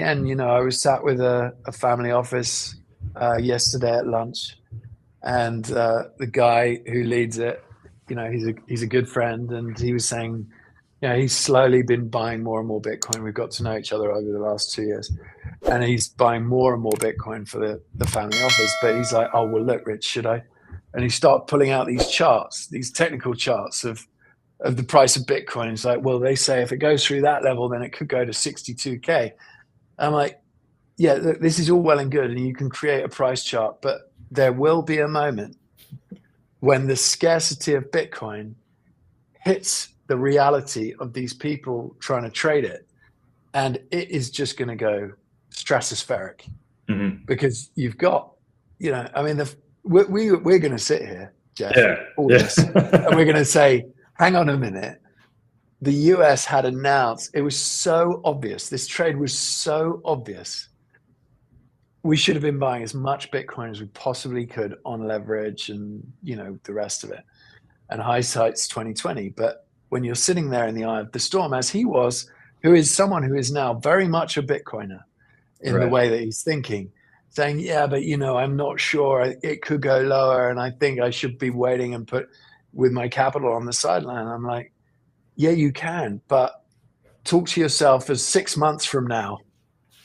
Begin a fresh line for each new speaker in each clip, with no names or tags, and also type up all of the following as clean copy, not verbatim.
And I was sat with a family office yesterday at lunch, and the guy who leads it, he's a good friend, and he was saying, he's slowly been buying more and more Bitcoin. We've got to know each other over the last 2 years, and he's buying more and more Bitcoin for the family office. But he's like, oh well, look, Rich, should I? And he started pulling out these charts, these technical charts of the price of Bitcoin. It's like, well, they say if it goes through that level, then it could go to 62K. I'm like, yeah, this is all well and good, and you can create a price chart, but there will be a moment when the scarcity of Bitcoin hits the reality of these people trying to trade it, and it is just going to go stratospheric
Hmm.
because you've got, I mean, we're going to sit here, Jeff,
Yeah.
all of us, and we're
Yeah.
going to say, hang on a minute. The US had announced, it was so obvious. This trade was so obvious. We should have been buying as much Bitcoin as we possibly could on leverage and the rest of it. And hindsight's 2020. But when you're sitting there in the eye of the storm, as he was, who is someone who is now very much a Bitcoiner in the
Right.
way that he's thinking, saying, yeah, but I'm not sure. It could go lower, and I think I should be waiting and put with my capital on the sideline. I'm like, yeah, you can, but talk to yourself as 6 months from now,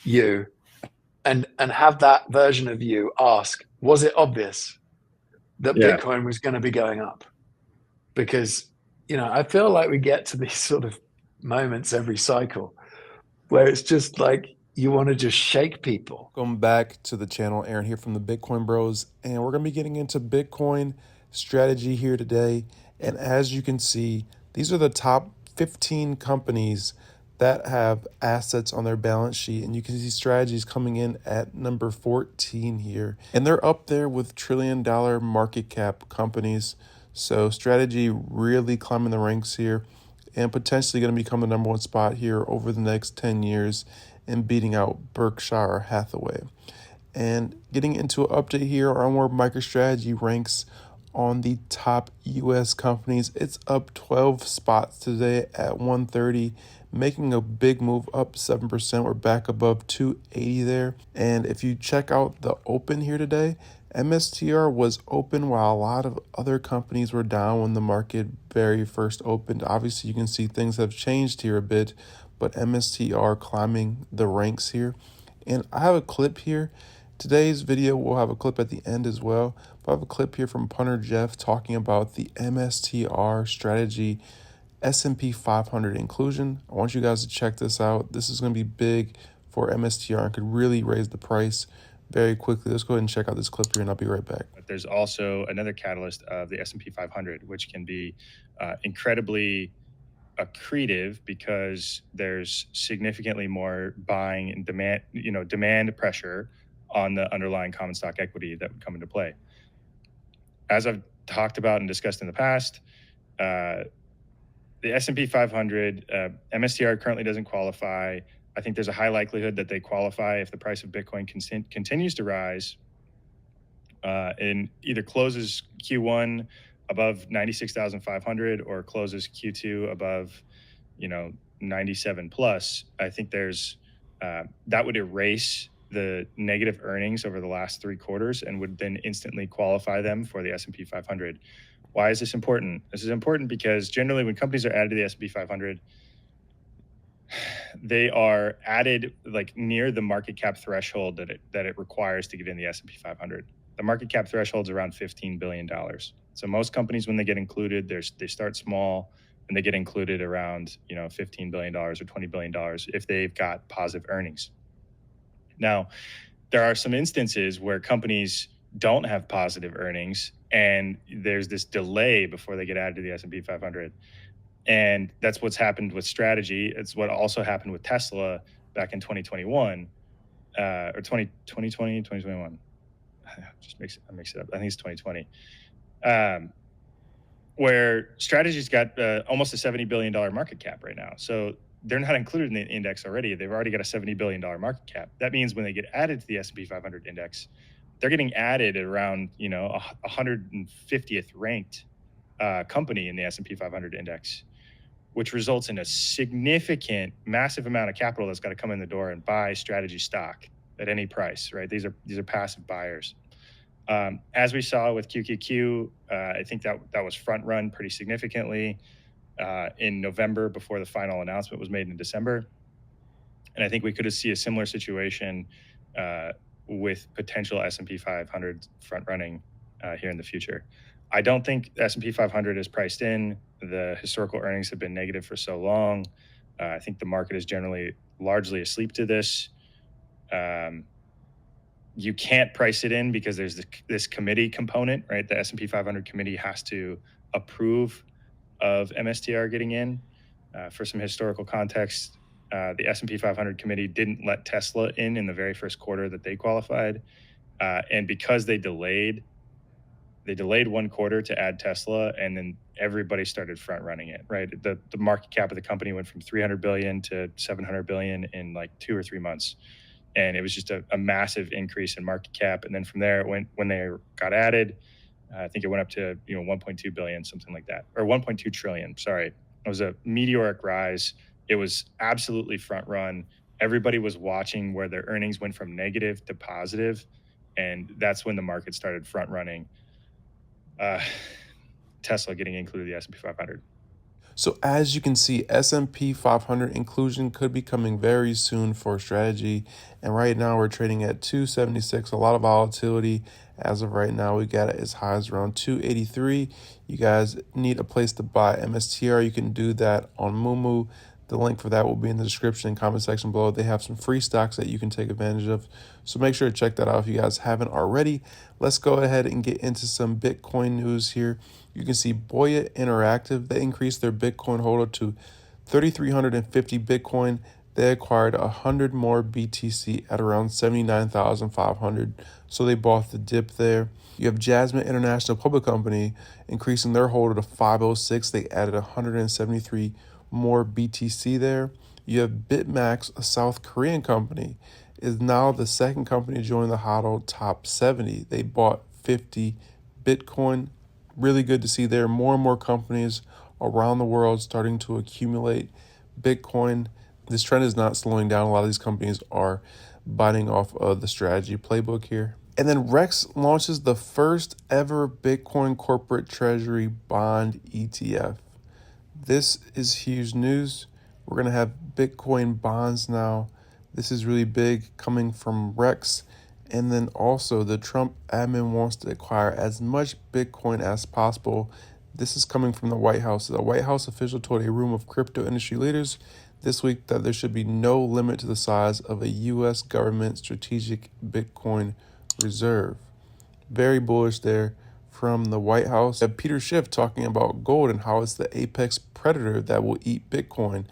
you and have that version of you ask, was it obvious that
Yeah.
Bitcoin was going to be going up? Because, I feel like we get to these sort of moments every cycle where it's just like you want to just shake people.
Welcome back to the channel. Aaron here from the Bitcoin Bros, and we're going to be getting into Bitcoin strategy here today. And as you can see, these are the top 15 companies that have assets on their balance sheet, and you can see strategies coming in at number 14 here, and they're up there with trillion-dollar market cap companies. So strategy really climbing the ranks here and potentially going to become the number one spot here over the next 10 years and beating out Berkshire Hathaway. And getting into an update here on where MicroStrategy ranks on the top US companies. It's up 12 spots today at 130, making a big move up 7%. We're back above 280 there. And if you check out the open here today, MSTR was open while a lot of other companies were down when the market very first opened. Obviously, you can see things have changed here a bit, but MSTR climbing the ranks here. And I have a clip here. Today's video will have a clip at the end as well. But I have a clip here from Punter Jeff talking about the MSTR strategy S&P 500 inclusion. I want you guys to check this out. This is going to be big for MSTR and could really raise the price very quickly. Let's go ahead and check out this clip here, and I'll be right back.
But there's also another catalyst of the S&P 500, which can be incredibly accretive because there's significantly more buying and demand pressure on the underlying common stock equity that would come into play. As I've talked about and discussed in the past, the S&P 500, MSTR currently doesn't qualify. I think there's a high likelihood that they qualify if the price of Bitcoin continues to rise and either closes Q1 above 96,500 or closes Q2 above, 97 plus. I think there's that would erase the negative earnings over the last 3 quarters and would then instantly qualify them for the S&P 500. Why is this important? This is important because generally when companies are added to the S&P 500, they are added like near the market cap threshold that it requires to get in the S&P 500. The market cap threshold is around $15 billion. So most companies, when they get included, they start small and they get included around $15 billion or $20 billion if they've got positive earnings. Now, there are some instances where companies don't have positive earnings and there's this delay before they get added to the S&P 500. And that's what's happened with strategy. It's what also happened with Tesla back in 2021 or 2021. Just I mix it up. I think it's 2020. Where strategy's got almost a $70 billion market cap right now. So they're not included in the index already. They've already got a $70 billion market cap. That means when they get added to the S&P 500 index, they're getting added at around 150th ranked company in the S&P 500 index, which results in a significant, massive amount of capital that's got to come in the door and buy strategy stock at any price, right? These are passive buyers. As we saw with QQQ, I think that was front run pretty significantly in November before the final announcement was made in December. And I think we could see a similar situation with potential S&P 500 front running here in the future. I don't think S&P 500 is priced in. The historical earnings have been negative for so long. I think the market is generally largely asleep to this. You can't price it in because there's this committee component, right? The S&P 500 committee has to approve of MSTR getting in. For some historical context, the S&P 500 committee didn't let Tesla in the very first quarter that they qualified. And because they delayed 1 quarter to add Tesla, and then everybody started front running it, right? The market cap of the company went from 300 billion to 700 billion in like 2 or 3 months. And it was just a massive increase in market cap. And then from there, when they got added, I think it went up to 1.2 billion, something like that, or 1.2 trillion. Sorry, it was a meteoric rise. It was absolutely front run. Everybody was watching where their earnings went from negative to positive, and that's when the market started front running Tesla getting included in the S&P 500.
So as you can see, S&P 500 inclusion could be coming very soon for strategy. And right now we're trading at 276, a lot of volatility. As of right now, we got it as high as around 283. You guys need a place to buy MSTR. You can do that on MooMoo. The link for that will be in the description and comment section below. They have some free stocks that you can take advantage of. So make sure to check that out if you guys haven't already. Let's go ahead and get into some Bitcoin news here. You can see Boya Interactive, they increased their Bitcoin holder to 3,350 Bitcoin. They acquired 100 more BTC at around 79,500. So they bought the dip there. You have Jasmine International Public Company increasing their holder to 506. They added 173 more BTC there. You have BitMax, a South Korean company, is now the second company to join the HODL top 70. They bought 50 Bitcoin. Really good to see there. More and more companies around the world starting to accumulate Bitcoin. This trend is not slowing down. A lot of these companies are biting off of the strategy playbook here. And then Rex launches the first ever Bitcoin corporate treasury bond ETF. This is huge news. We're going to have Bitcoin bonds now. This is really big coming from Rex. And then also the Trump admin wants to acquire as much Bitcoin as possible. This is coming from the White House. The White House official told a room of crypto industry leaders this week that there should be no limit to the size of a U.S. government strategic Bitcoin reserve. Very bullish there from the White House. We have Peter Schiff talking about gold and how it's the apex predator that will eat Bitcoin.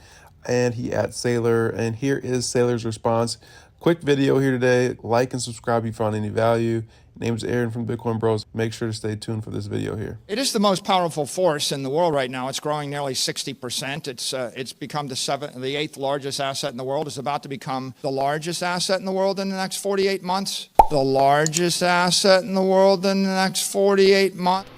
And he adds Saylor. And here is Saylor's response. Quick video here today. Like and subscribe if you found any value. Name's Aaron from Bitcoin Bros. Make sure to stay tuned for this video here.
It is the most powerful force in the world right now. It's growing nearly 60%. It's become the eighth largest asset in the world. It's about to become the largest asset in the world in the next 48 months. The largest asset in the world in the next 48 months.